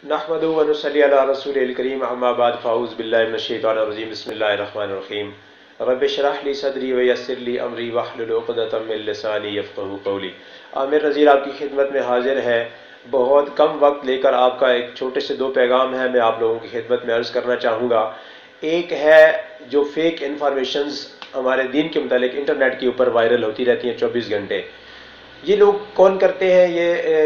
नहमदुहु व नुसल्ली अला रसूलिल करीम अम्मा बाद फ़अऊज़ु बिल्लाहि मिनश शैतानिर रजीम बिस्मिल्लाहिर रहमानिर रहीम रब्बि इश्रह ली सदरी व यस्सिर ली अमरी वहलुल उक़दतम मिन लिसानी यफ़क़हू क़ौली। आमिर नज़ीर आपकी खिदमत में हाजिर है। बहुत कम वक्त लेकर आपका एक छोटे से दो पैगाम है, मैं आप लोगों की खिदमत में अर्ज़ करना चाहूँगा। एक है जो फेक इन्फॉर्मेशंस हमारे दीन के मुतालिक इंटरनेट के ऊपर वायरल होती रहती हैं 24 घंटे। ये लोग कौन करते हैं,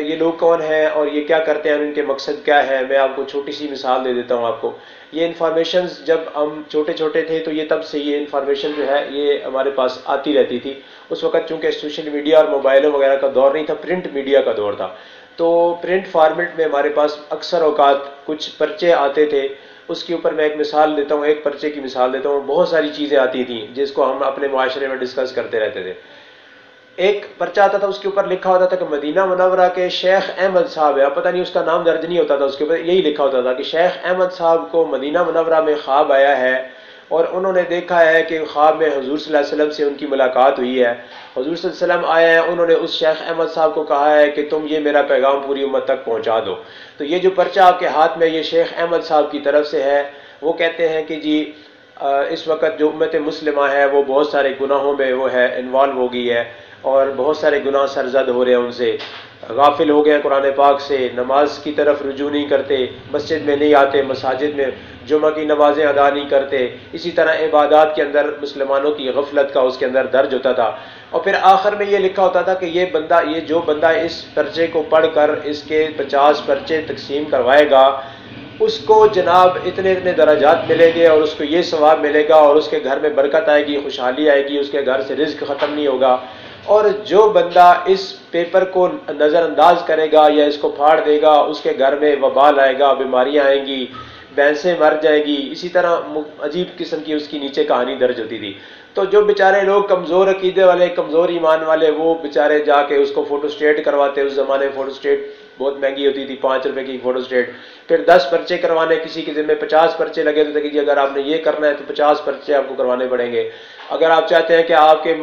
ये लोग कौन हैं और ये क्या करते हैं, इनके मकसद क्या है। मैं आपको छोटी सी मिसाल दे देता हूँ आपको। ये इन्फॉर्मेशंस जब हम छोटे छोटे थे तो ये तब से ये इन्फॉर्मेशन जो है ये हमारे पास आती रहती थी। उस वक़्त चूँकि सोशल मीडिया और मोबाइलों वगैरह का दौर नहीं था, प्रिंट मीडिया का दौर था, तो प्रिंट फॉर्मेट में हमारे पास अक्सर औकात कुछ पर्चे आते थे। उसके ऊपर मैं एक मिसाल देता हूँ, एक पर्चे की मिसाल देता हूँ। बहुत सारी चीज़ें आती थी जिसको हम अपने मुआशरे में डिस्कस करते रहते थे। एक पर्चा आता था, उसके ऊपर लिखा होता था कि मदीना मुनव्वरा के शेख अहमद साहब है, पता नहीं उसका नाम दर्ज नहीं होता था, उसके ऊपर यही लिखा होता था कि शेख अहमद साहब को मदीना मुनव्वरा में ख्वाब आया है और उन्होंने देखा है कि ख्वाब में हुजूर सल्लल्लाहु अलैहि वसल्लम से उनकी मुलाकात हुई है। हुजूर सल्लल्लाहु अलैहि वसल्लम आए हैं, उन्होंने उस शेख अहमद साहब को कहा है कि तुम ये मेरा पैगाम पूरी उम्मत तक पहुंचा दो। तो ये जो पर्चा आपके हाथ में ये शेख अहमद साहब की तरफ से है। वो कहते हैं कि जी इस वक्त जो उम्मत मुस्लिमा है वो बहुत सारे गुनाहों में वो है इन्वॉल्व हो गई है और बहुत सारे गुनाह सरजद हो रहे हैं, उनसे गाफिल हो गए कुरान पाक से, नमाज की तरफ रुजू नहीं करते, मस्जिद में नहीं आते, मसाजिद में जुमा की नमाजें अदा नहीं करते। इसी तरह इबादत के अंदर मुसलमानों की गफलत का उसके अंदर दर्ज होता था। और फिर आखिर में ये लिखा होता था कि ये जो बंदा इस पर्चे को पढ़कर इसके 50 पर्चे तकसीम करवाएगा उसको जनाब इतने इतने दराजात मिलेंगे और उसको ये सवाब मिलेगा और उसके घर में बरकत आएगी, खुशहाली आएगी, उसके घर से रिज्क ख़त्म नहीं होगा। और जो बंदा इस पेपर को नज़रअंदाज करेगा या इसको फाड़ देगा उसके घर में वबाल आएगा, बीमारियां आएंगी, भैंसें मर जाएगी। इसी तरह अजीब किस्म की उसकी नीचे कहानी दर्ज होती थी। तो जो बेचारे लोग कमज़ोर अकीदे वाले, कमज़ोर ईमान वाले, वो बेचारे जाके उसको फ़ोटो स्टेट करवाते। उस ज़माने में फ़ोटो स्टेट बहुत महंगी होती थी, 5 रुपए की फ़ोटो स्टेट। फिर 10 पर्चे करवाने, किसी के ज़िम्मे 50 पर्चे लगे तो कि अगर आपने ये करना है तो 50 पर्चे आपको करवाने पड़ेंगे। अगर आप चाहते हैं कि आपके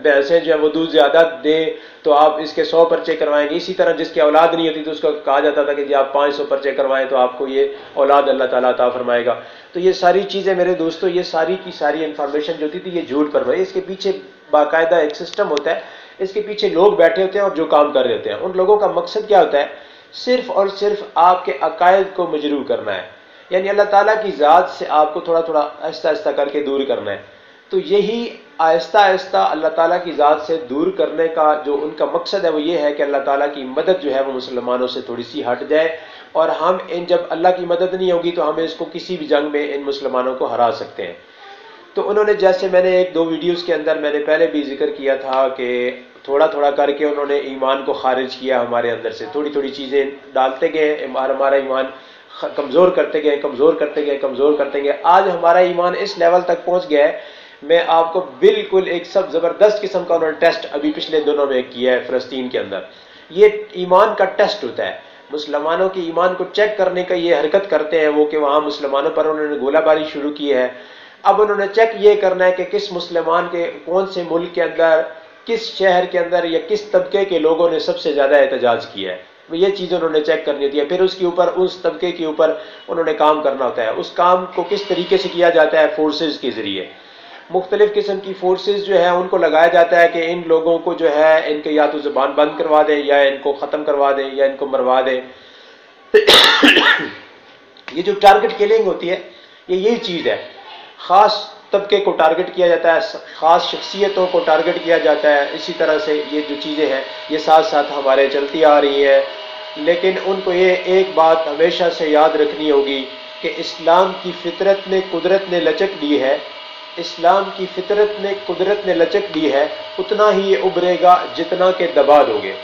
भैंसें जो है वो दूध ज़्यादा दें तो आप इसके 100 पर्चे करवाएंगे। इसी तरह जिसकी औलाद नहीं होती तो उसको कहा जाता था कि जी आप 500 पर्चे करवाएं तो आपको ये औलाद अल्लाह ताला अता फरमाएगा। तो ये सारी चीज़ें मेरे दोस्तों, ये सारी की सारी इन्फॉर्मेशन जो थी ये झूठ पर भाई। इसके पीछे बाकायदा एक सिस्टम होता है, इसके पीछे लोग बैठे होते हैं और जो काम कर रहे होते हैं। उन लोगों का मकसद क्या होता है? सिर्फ और सिर्फ आपके अकायद को मजरूह करना है, यानी अल्लाह ताला की ज़ात से आपको थोड़ा थोड़ा आहिस्ता आहिस्ता करके दूर करना है। तो यही आहिस्ता आहिस्ता अल्लाह ताला की ज़ात से दूर करने का जो उनका मकसद है वो ये है कि अल्लाह ताला की मदद जो है वो मुसलमानों से थोड़ी सी हट जाए और हम जब अल्लाह की मदद नहीं होगी तो हमें इसको किसी भी जंग में इन मुसलमानों को हरा सकते हैं। तो उन्होंने, जैसे मैंने एक दो वीडियोस के अंदर मैंने पहले भी जिक्र किया था कि थोड़ा थोड़ा करके उन्होंने ईमान को खारिज किया हमारे अंदर से, थोड़ी थोड़ी चीज़ें डालते गए, हमारा ईमान कमज़ोर करते गए, कमज़ोर करते गए, कमज़ोर करते गए। आज हमारा ईमान इस लेवल तक पहुँच गया है, मैं आपको बिल्कुल एक सब ज़बरदस्त किस्म का उन्होंने टेस्ट अभी पिछले दिनों में किया है फ़लस्तीन के अंदर। ये ईमान का टेस्ट होता है, मुसलमानों के ईमान को चेक करने का ये हरकत करते हैं वो कि वहाँ मुसलमानों पर उन्होंने गोलाबारी शुरू की है। अब उन्होंने चेक ये करना है कि किस मुसलमान के कौन से मुल्क के अंदर, किस शहर के अंदर या किस तबके के लोगों ने सबसे ज़्यादा एहतजाज किया है। ये चीज़ उन्होंने चेक करनी होती है। फिर उसके ऊपर, उस तबके के ऊपर उन्होंने काम करना होता है। उस काम को किस तरीके से किया जाता है? फोर्सेस के ज़रिए, मुख्तलिफ़ किस्म की फोर्सेस जो है उनको लगाया जाता है कि इन लोगों को जो है इनके या तो ज़ुबान बंद करवा दें या इनको ख़त्म करवा दें या इनको मरवा दें। ये जो टारगेट किलिंग होती है ये यही चीज़ है। ख़ास तबके को टारगेट किया जाता है, ख़ास शख्सियतों को टारगेट किया जाता है। इसी तरह से ये जो चीज़ें हैं ये साथ साथ हमारे चलती आ रही हैं। लेकिन उनको ये एक बात हमेशा से याद रखनी होगी कि इस्लाम की फितरत में कुदरत ने लचक दी है, इस्लाम की फितरत में कुदरत ने लचक दी है, उतना ही ये उभरेगा जितना के दबा दोगे।